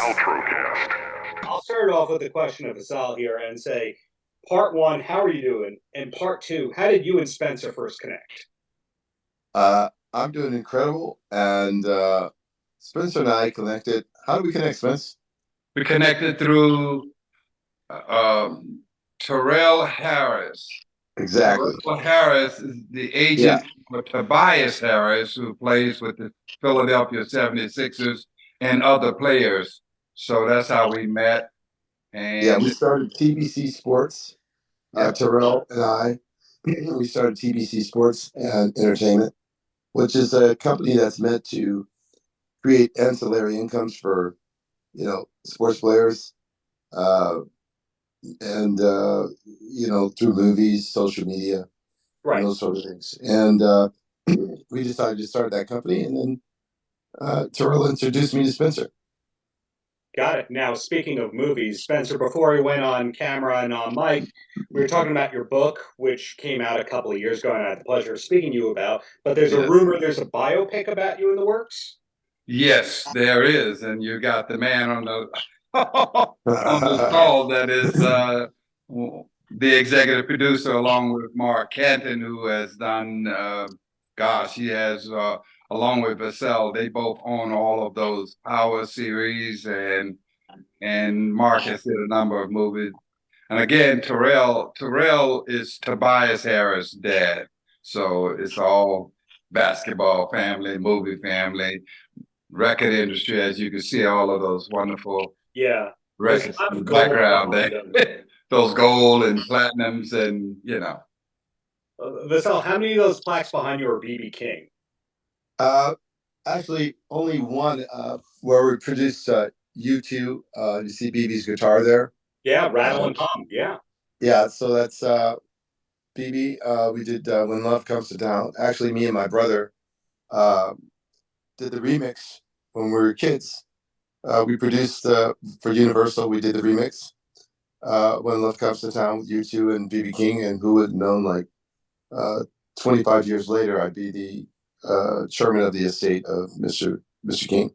Paltrocast. I'll start off with a question of Vassal here and say, part one, how are you doing? And part two, how did you and Spencer first connect? I'm doing incredible, and Spencer and I connected. How do we connect, Spence? We connected through um, Terrell Harris. Exactly. Terrell Harris is the Yeah. agent for Tobias Harris, who plays with the Philadelphia 76ers and other players. So that's how we met. Yeah, we And started TBC Sports. yeah, Terrell and I, we started TBC Sports and Entertainment, which is a company that's meant to create ancillary incomes for sports players, uh, and through movies, social media, and Right. those sort of things. And we decided to start that company, and then Terrell introduced me to Spencer. Got it. Now, speaking of movies, Spencer, before we went on camera and on mic, we were talking about your book, which came out a couple of years ago, and I had the pleasure of speaking to you about. But there's a yeah. rumor there's a biopic about you in the works. Yes, there is. And you got the man on the on the call that is the executive producer, along with Mark Canton, who has done, gosh, he has, along with Vassal, they both own all of those Power series, and Mark has did a number of movies. And again, Terrell is Tobias Harris' dad. So it's all basketball family, movie family, record industry, as you can see all of those wonderful Yeah. records in the background there. Those gold and platinums and, Vassal, how many of those plaques behind you are BB King? Actually, only one where we produced U2. You see BB's guitar there? Yeah, Rattle and Hum. Yeah. Yeah, so that's BB. We did When Love Comes to Town. Actually, me and my brother uh, did the remix when we were kids. We produced for Universal. We did the remix When Love Comes to Town with U2 and BB King. And who would have known, like, uh, 25 years later, I'd be the chairman of the estate of Mr. King.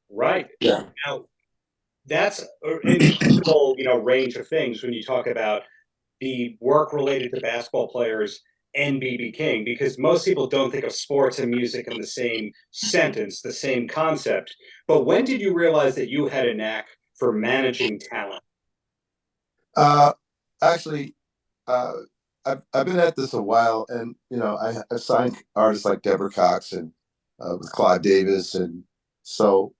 Right. Yeah. Now, that's an incredible, range of things when you talk about the work related to basketball players and BB King, because most people don't think of sports and music in the same sentence, the same concept. But when did you realize that you had a knack for managing talent? Uh, Actually, uh, I've been at this a while, and I've signed artists like Deborah Cox and with Clive Davis, and so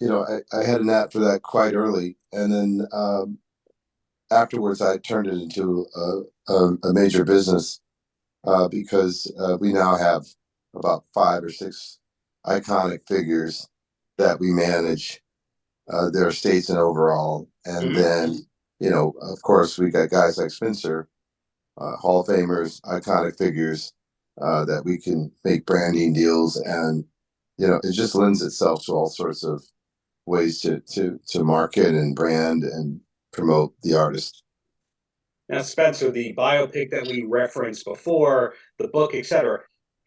I had a knack for that quite early, and then afterwards I turned it into a major business because we now have about 5 or 6 iconic figures that we manage their estates and overall. And then, of course, we got guys like Spencer, Hall of Famers, iconic figures that we can make branding deals. And, it just lends itself to all sorts of ways to market and brand and promote the artist. Now, Spencer, the biopic that we referenced before, the book, etc.,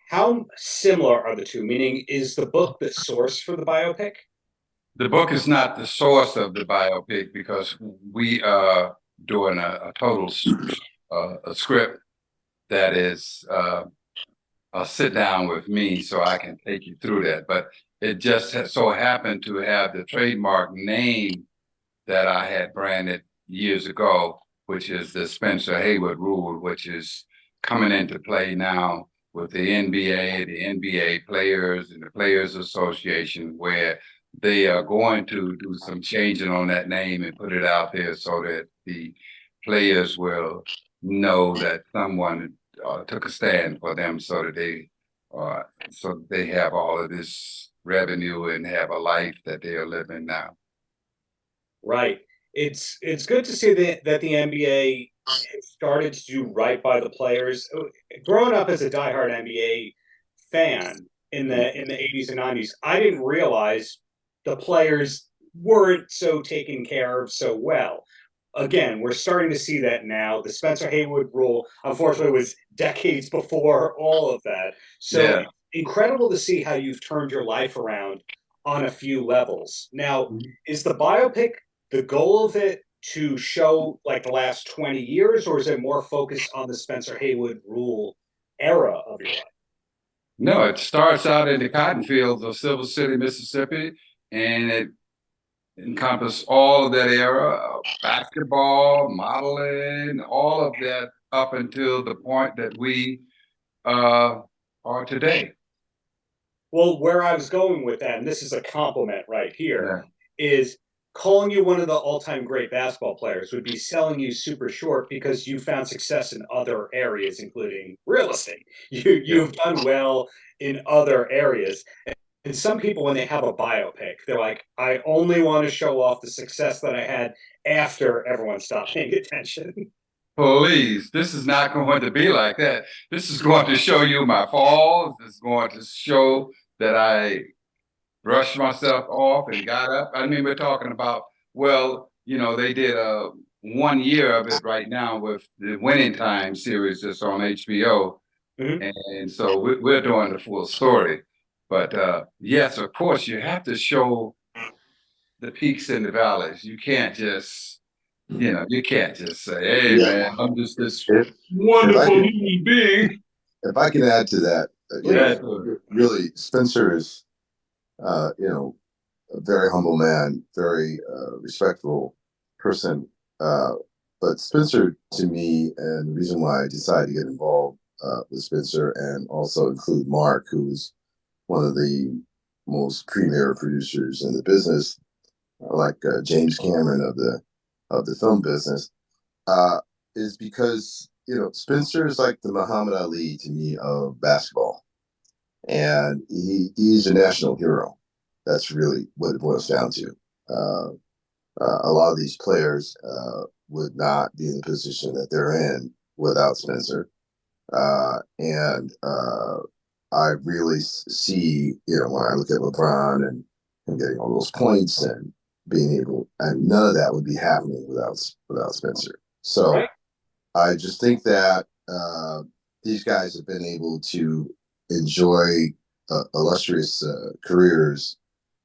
how similar are the two? Meaning, is the book the source for the biopic? the book is not the source of the biopic because we are doing a total a script that is a sit down with me so I can take you through that. But it just so happened to have the trademark name that I had branded years ago, which is the Spencer Haywood rule, which is coming into play now with the NBA players and the Players Association, where they are going to do some changing on that name and put it out there so that the players will know that someone took a stand for them, so they have all of this revenue and have a life that they are living now. Right. It's good to see that the NBA has started to do right by the players. Growing up as a diehard NBA fan in the 80s and 90s, I didn't realize the players weren't so taken care of so well. Again, we're starting to see that now. The Spencer Haywood rule, unfortunately, was decades before all of that. So Yeah. it's incredible to see how you've turned your life around on a few levels. Now, is the biopic the goal of it to show like the last 20 years, or is it more focused on the Spencer Haywood rule era of your life? No, it starts out in the cotton fields of Silver City, Mississippi, and it encompasses all of that era of basketball, modeling, all of that up until the point that we are today. Well, where I was going with that, and this is a compliment right here, Yeah. is calling you one of the all-time great basketball players would be selling you super short because you found success in other areas, including real estate. You've done well in other areas. And some people, when they have a biopic, they're like, I only want to show off the success that I had after everyone stopped paying attention. Please, this is not going to be like that. This is going to show you my falls. It's going to show that I brushed myself off and got up. I mean, we're talking about, well, you know, they did 1 year of it right now with the Winning Time series that's on HBO. Mhm. And so we're doing the full story. But yes, of course, you have to show the peaks and the valleys. You can't just, you can't just say, hey, Yeah. man, I'm just this If wonderful human being. if I can add to that, Please. really, Spencer is, a very humble man, very respectful person. But Spencer, to me, and the reason why I decided to get involved with Spencer and also include Mark, who's one of the most premier producers in the business, like James Cameron of the film business, uh, is because Spencer is like the Muhammad Ali to me of basketball, and he's a national hero. That's really what it boils down to. Uh, a lot of these players would not be in the position that they're in without Spencer. And I really see, when I look at LeBron and getting all those points and being able, and none of that would be happening without Spencer. So Right. I just think that these guys have been able to enjoy illustrious careers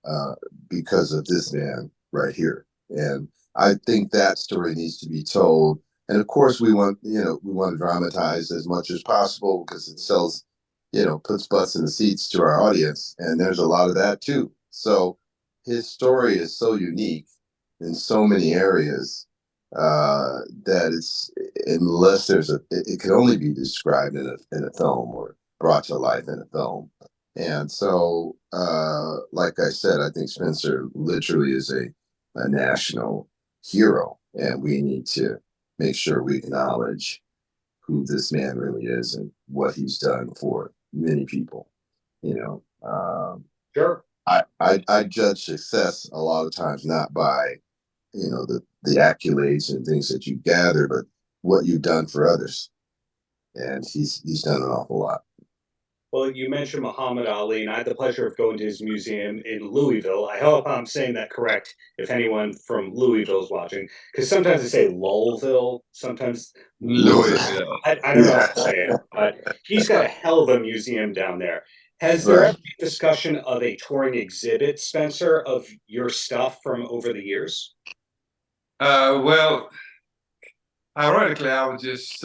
uh, because of this man right here. And I think that story needs to be told. And of course, we want to dramatize as much as possible because it sells, puts butts in the seats to our audience. And there's a lot of that too. So his story is so unique in so many areas that unless it can only be described in a film or brought to life in a film. And so, like I said, I think Spencer literally is a national hero, and we need to make sure we acknowledge who this man really is and what he's done for many people. You know, Sure. I judge success a lot of times not by the accolades and things that you gather, but what you've done for others. And he's done an awful lot. Well, you mentioned Muhammad Ali, and I had the pleasure of going to his museum in Louisville. I hope I'm saying that correct if anyone from Louisville is watching, because sometimes they say Lowellville, sometimes Louisville. I don't know how to say it, but he's got a hell of a museum down there. Has there Right. ever been discussion of a touring exhibit, Spencer, of your stuff from over the years? Well, ironically, I was just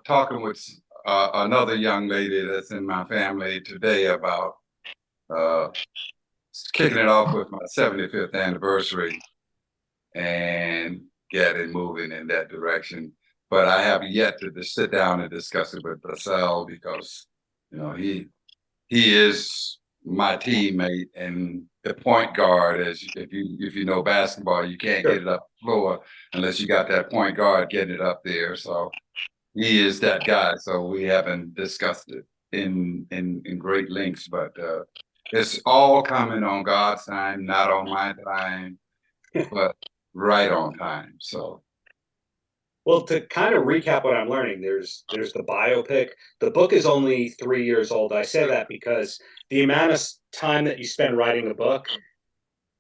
talking with another young lady that's in my family today about uh, kicking it off with my 75th anniversary and getting moving in that direction. But I have yet to sit down and discuss it with Vassal because, he is my teammate and the point guard. As if you know basketball, you can't Sure. get it up the floor unless you got that point guard getting it up there. So he is that guy. So we haven't discussed it in great lengths, but it's all coming on God's time, not on my time, but right on time. So Well, to kind of recap what I'm learning, there's the biopic. The book is only 3 years old. I say that because the amount of time that you spend writing a book,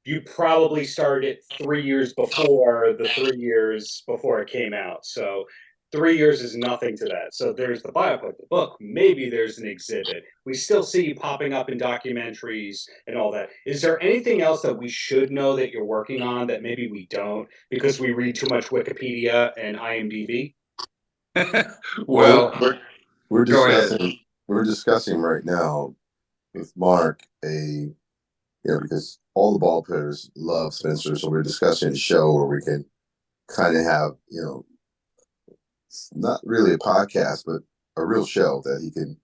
you probably started it 3 years before the 3 years before it came out. So 3 years is nothing to that. So there's the biopic, the book, maybe there's an exhibit. We still see you popping up in documentaries and all that. Is there anything else that we should know that you're working on that maybe we don't because we read too much Wikipedia and IMDb? Well, Well, we're go ahead. discussing right now with Mark because all the ball players love Spencer, so we're discussing a show where we can kind of have, it's not really a podcast, but a real show that he can,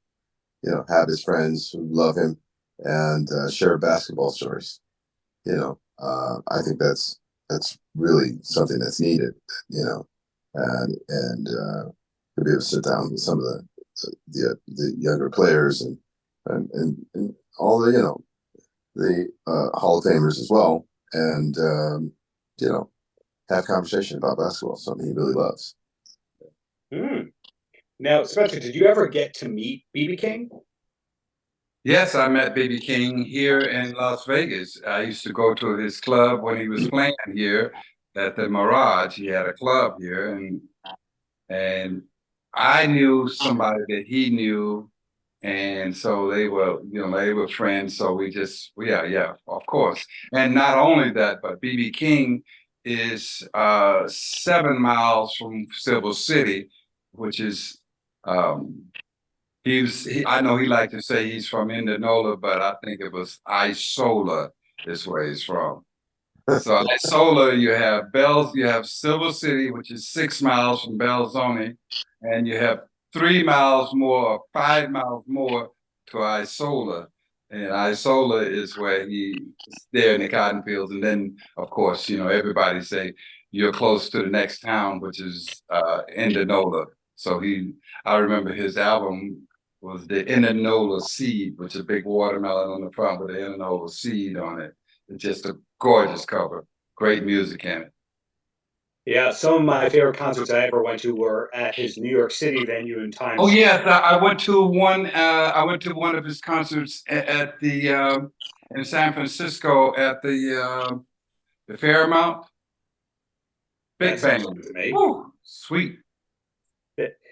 have his friends who love him and share basketball stories. I think that's really something that's needed, and to be able to sit down with some of the younger players and all the Hall of Famers as well, and have conversation about basketball, something he really loves. Hmm. Now, Spencer, did you ever get to meet BB King? Yes, I met BB King here in Las Vegas. I used to go to his club when he was playing here at the Mirage. He had a club here, and I knew somebody that he knew, and so they were friends. So yeah, of course. And not only that, but BB King is 7 miles from Silver City, which is I know he liked to say he's from Indianola, but I think it was Isola is where he's from. So Isola, you have Silver City, which is 6 miles from Belzoni, and you have 3 miles more, 5 miles more to Isola. And Isola is where he is there in the cotton fields. And then, of course, everybody say you're close to the next town, which is Indianola. So I remember his album was the Indianola Seed, which is a big watermelon on the front with the Indianola Seed on it. It's just a gorgeous cover. Great music in it. Yeah, some of my favorite concerts I ever went to were at his New York City venue in Oh Times Square. yes, I went to one. I went to one of his concerts at the in San Francisco at the Fairmount. That Big sounds band. good to me. Woo, sweet.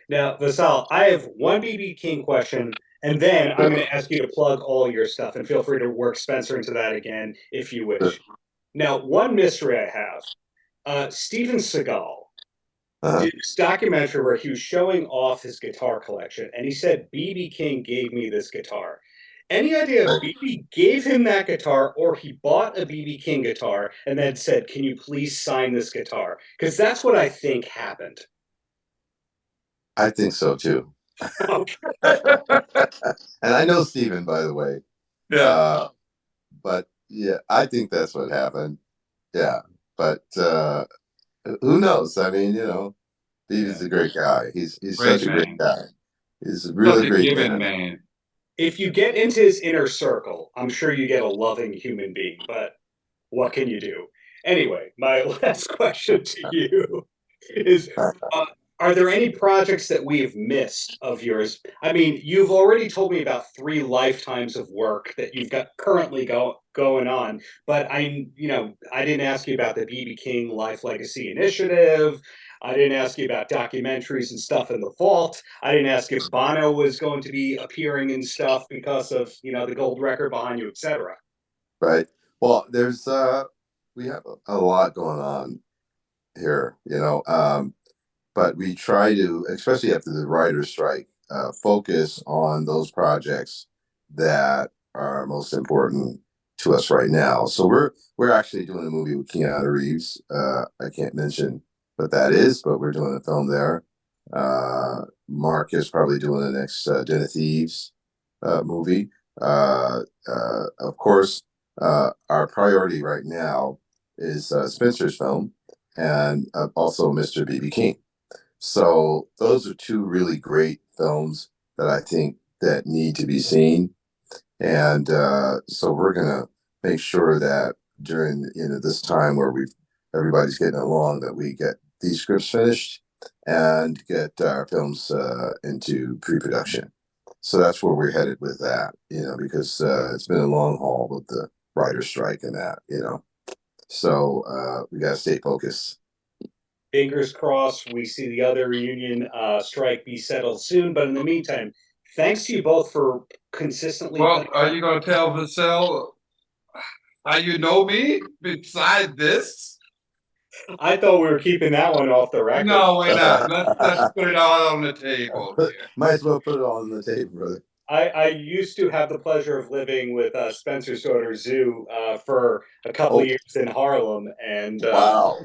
Now, Vassal, I have one BB King question, and then I'm going to ask you to plug all your stuff, and feel free to work Spencer into that again if you wish. Now, one mystery I have, Steven Seagal Uh-huh. did this documentary where he was showing off his guitar collection, and he said BB King gave me this guitar. Any idea if BB gave him that guitar or he bought a BB King guitar and then said, "Can you please sign this guitar?" Because that's what I think happened. I think so too. Okay. And I know Steven, by the way. Yeah, Uh, but yeah, I think that's what happened. Yeah. But who knows? I mean, Steven's a great guy. He's great such a great man. guy. He's a Such really a great giving man. man. If you get into his inner circle, I'm sure you get a loving human being, but what can you do? Anyway, my last question to you is uh, are there any projects that we have missed of yours? I mean, you've already told me about 3 lifetimes of work that you've got currently going on, but I didn't ask you about the BB King Life Legacy Initiative. I didn't ask you about documentaries and stuff in the vault. I didn't ask if Bono was going to be appearing in stuff because of, the gold record behind you, etc. Right. Well, we have a lot going on here, but we try to, especially after the writer's strike, focus on those projects that are most important to us right now. So we're actually doing a movie with Keanu Reeves. I can't mention what that is, but we're doing a film there. Mark is probably doing the next Den of Thieves movie. Of course, our priority right now is Spencer's film and also Mr. BB King. So those are two really great films that I think that need to be seen. And so we're gonna make sure that during this time where everybody's getting along, that we get these scripts finished and get our films into pre-production. So that's where we're headed with that, because it's been a long haul with the writer's strike and that. So we got to stay focused. fingers crossed we see the other union strike be settled soon. But in the meantime, thanks to you both for consistently. Well, are you going to tell Vassal how you know me besides this? I thought we were keeping that one off the record. No, we're not. Let's put it all on the table. Might as well put it all on the table, brother. I used to have the pleasure of living with Spencer's daughter Zoo for a couple of years in Harlem, and Wow.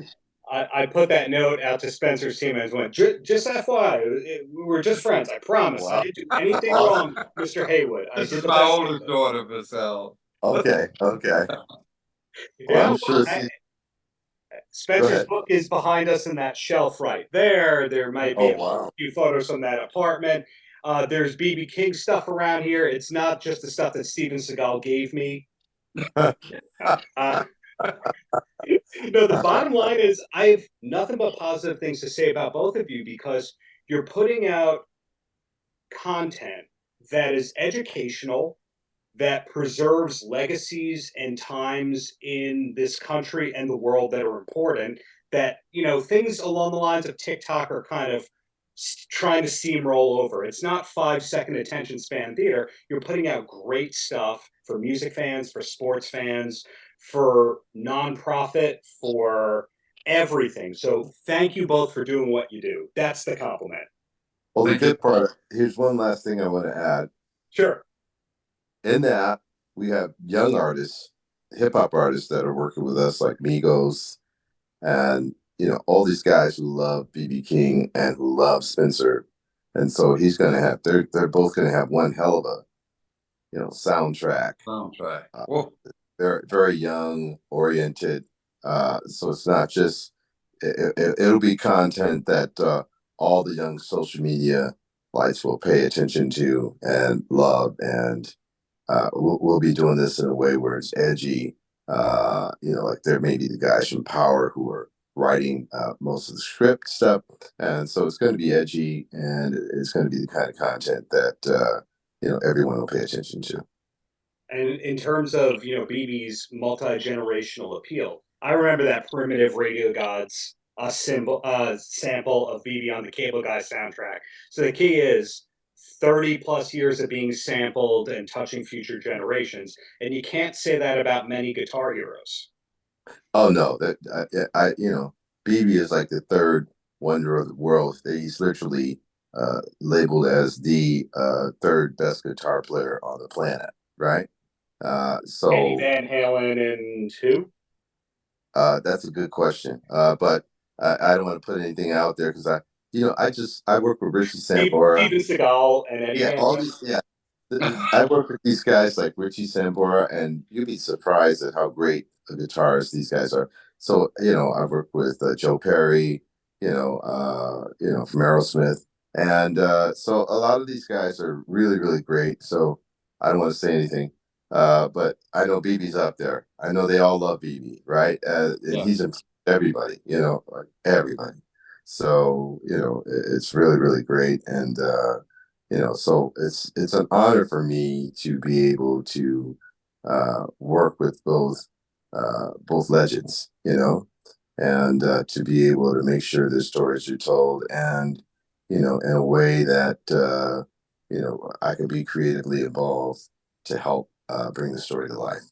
I put that note out to Spencer's team and went, just FYI, we were just friends. I promise. Wow. I didn't do anything wrong, Mr. Haywood. I This did is the my best. oldest daughter, Vassal. Okay. Okay. Yeah, I'm sure. Spencer's book is behind us in that shelf right there. There might be a few photos from that apartment. There's BB King stuff around here. It's not just the stuff that Steven Seagal gave me. No, the bottom line is I have nothing but positive things to say about both of you because you're putting out content that is educational, that preserves legacies and times in this country and the world that are important. That, things along the lines of TikTok are kind of trying to steamroll over. It's not 5-second attention span theater. You're putting out great stuff for music fans, for sports fans, for nonprofit, for everything. So thank you both for doing what you do. That's the compliment. Well, the good part, here's one last thing I want to add. Sure. In that, we have young artists, hip hop artists that are working with us, like Migos, and all these guys who love BB King and who love Spencer, and so he's going to have they're both going to have one hell of a soundtrack. They're very young oriented, so it's not just it'll be content that all the young social media lights will pay attention to and love, and we'll be doing this in a way where it's edgy. Like there may be the guys from Power who are writing most of the script stuff, and so it's going to be edgy, and it's going to be the kind of content that everyone will pay attention to. And in terms of BB's multi-generational appeal, I remember that Primitive Radio Gods sample of BB on the Cable Guy soundtrack. So the key is 30 plus years of being sampled and touching future generations, and you can't say that about many guitar heroes. Oh no, that BB is like the third wonder of the world. He's literally labeled as the third best guitar player on the planet, right? So Eddie Van Halen and who? That's a good question. But I don't want to put anything out there because I work with Richie Sambora. Steven Seagal and Eddie Van Halen. I work with these guys like Richie Sambora, and you'd be surprised at how great a guitarist these guys are. So I work with Joe Perry, from Aerosmith, and so a lot of these guys are really, really great. So I don't want to say anything. But I know BB's up there. I know they all love BB, right? And he's in everybody, like everybody. So, it's really, really great. And, so it's an honor for me to be able to work with both legends, and to be able to make sure their stories are told and, in a way that, I can be creatively involved to help bring the story to life.